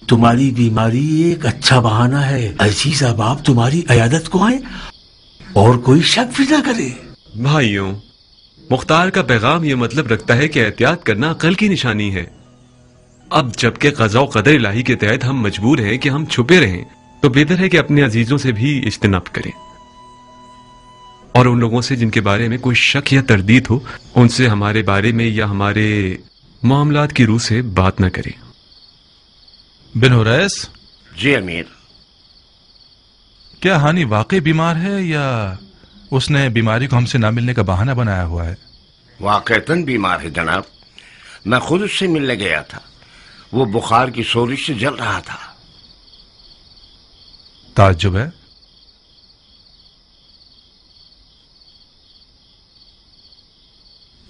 तुम्हारी बीमारी एक अच्छा बहाना है। अजीज अहबाब तुम्हारी अयादत को आए और कोई शक भी ना करे। भाइयों, मुख्तार का पैगाम ये मतलब रखता है कि एहतियात करना अक्ल की निशानी है। अब जबकि क़ज़ा व क़दर इलाही के तहत हम मजबूर हैं कि हम छुपे रहें, तो बेहतर है कि अपने अजीजों से भी इज्तिनाब करें और उन लोगों से जिनके बारे में कोई शक या तरदीद हो, उनसे हमारे बारे में या हमारे मामलात की रूह से बात न करें। बिन हुरैस। जी अमीर। क्या हानि वाकई बीमार है या उसने बीमारी को हमसे ना मिलने का बहाना बनाया हुआ है? वाकईतन बीमार है जनाब। मैं खुद उससे मिलने गया था। वो बुखार की सोरिश से जल रहा था। ताज्जुब है।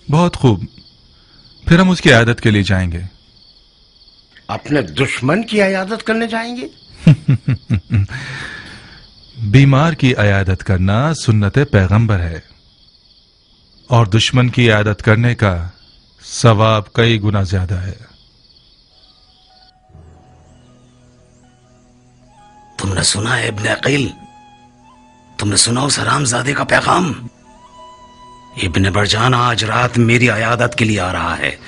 बहुत खूब, फिर हम उसकी आयादत के लिए जाएंगे। अपने दुश्मन की आयादत करने जाएंगे? बीमार की आयादत करना सुन्नत पैगंबर है और दुश्मन की आयादत करने का सवाब कई गुना ज्यादा है। तुमने सुना है इब्ने अकील? तुमने सुना उस हरामजादे का पैगाम? इब्ने मरजाना आज रात मेरी आयादत के लिए आ रहा है।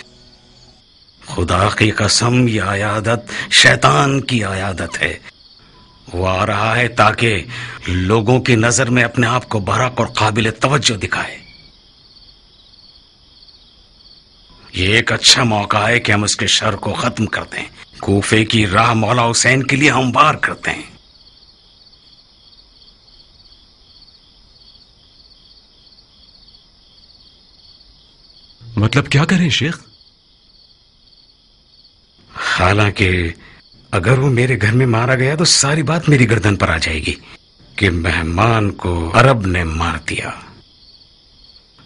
खुदा की कसम, ये आयादत शैतान की आयादत है। वो आ रहा है ताकि लोगों की नजर में अपने आप को बरक और काबिल तवज्जो दिखाए। ये एक अच्छा मौका है कि हम उसके शर को खत्म कर दें। कूफे की राह मौला हुसैन के लिए हमवार करते हैं। मतलब क्या करें शेख? हालांकि अगर वो मेरे घर में मारा गया तो सारी बात मेरी गर्दन पर आ जाएगी कि मेहमान को अरब ने मार दिया।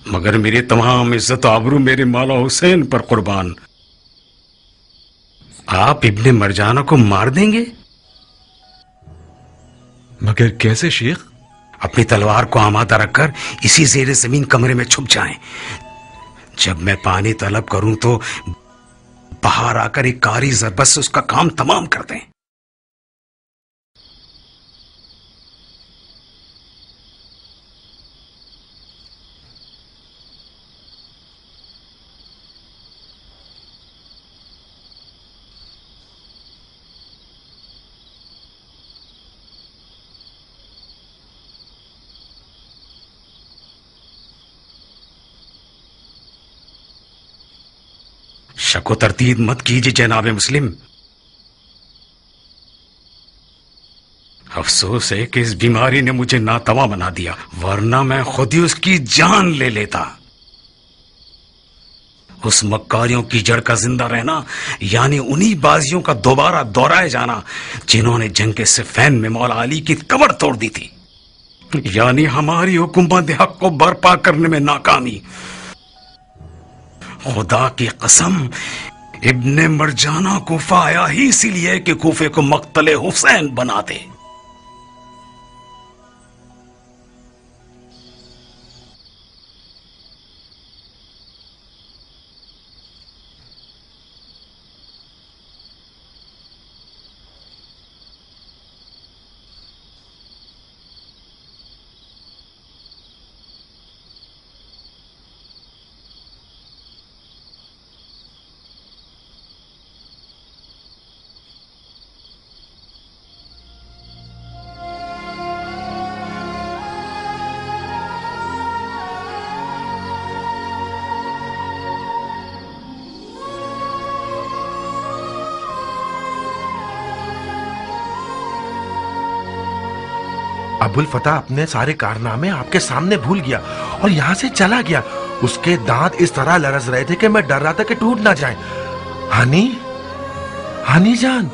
मगर मेरी तमाम इज्जत आबरू मेरे मौला हुसैन पर कुर्बान। आप इब्ने मरजाना को मार देंगे? मगर कैसे शेख? अपनी तलवार को आमादा रखकर इसी ज़ेरे ज़मीन कमरे में छुप जाएं। जब मैं पानी तलब करूं तो बाहर आकर एक कारी ज़रबत से उसका काम तमाम कर दें। शको तरतीब मत कीजिए जनाब मुस्लिम। अफसोस है कि इस बीमारी ने मुझे नातवा बना दिया, वरना मैं खुद ही उसकी जान ले लेता। उस मक्कारियों की जड़ का जिंदा रहना यानी उन्हीं बाजियों का दोबारा दोहराए जाना जिन्होंने जंग के सिफ़ैन में मौला अली की कमर तोड़ दी थी, यानी हमारी हुकूमत हक को बर्पा करने में नाकामी। खुदा की कसम, इब्ने मरजाना कूफा आया ही इसीलिए कि कूफे को मक्तले हुसैन बना दे। अबुल फतह अपने सारे कारनामे आपके सामने भूल गया और यहाँ से चला गया। उसके दांत इस तरह लरज रहे थे कि मैं डर रहा था कि टूट ना जाएं। हानी, हानी जान,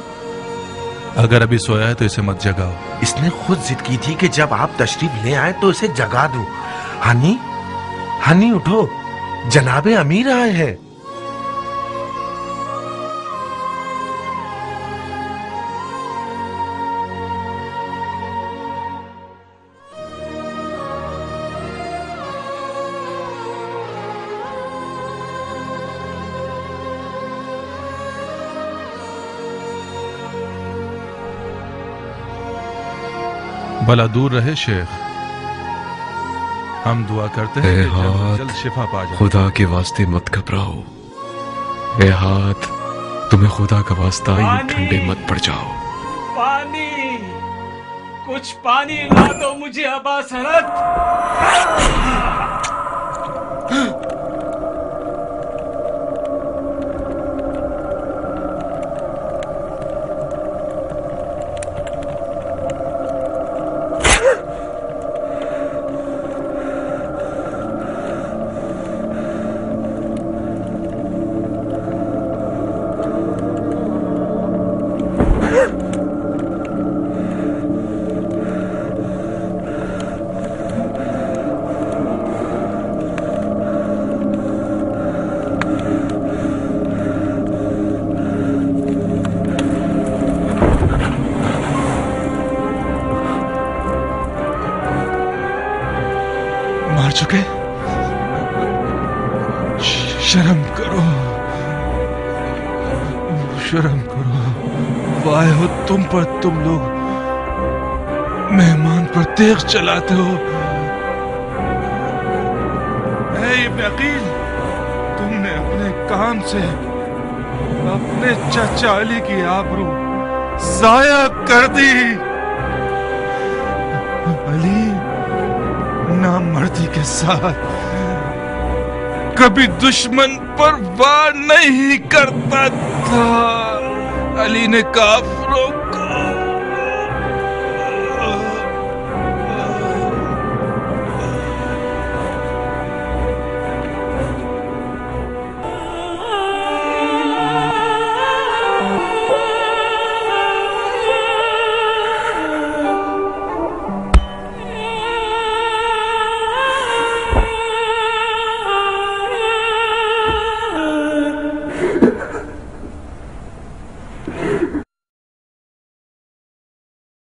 अगर अभी सोया है तो इसे मत जगाओ। इसने खुद जिद की थी कि जब आप तशरीफ ले आए तो इसे जगा दूं। हानी, हानी उठो, जनाबे अमीर आए हैं। भला दूर रहे शेख, हम दुआ करते हैं कि जल्द जल्द शिफा पा जाए। खुदा के वास्ते मत घबराओ। ए हाथ, तुम्हें खुदा का वास्ता यूं ठंडे मत पड़ जाओ। पानी, कुछ पानी ला दो मुझे अबा सरत। मार चुके? शर्म करो, शर्म करो। वाह हो तुम पर, तुम लोग मेहमान पर तेग चलाते हो। ऐ इब्न अकील, तुमने अपने काम से अपने चाचा अली की आबरू जाया कर दी। अली नामर्दी के साथ कभी दुश्मन पर वार नहीं करता था। अली ने काफिरों को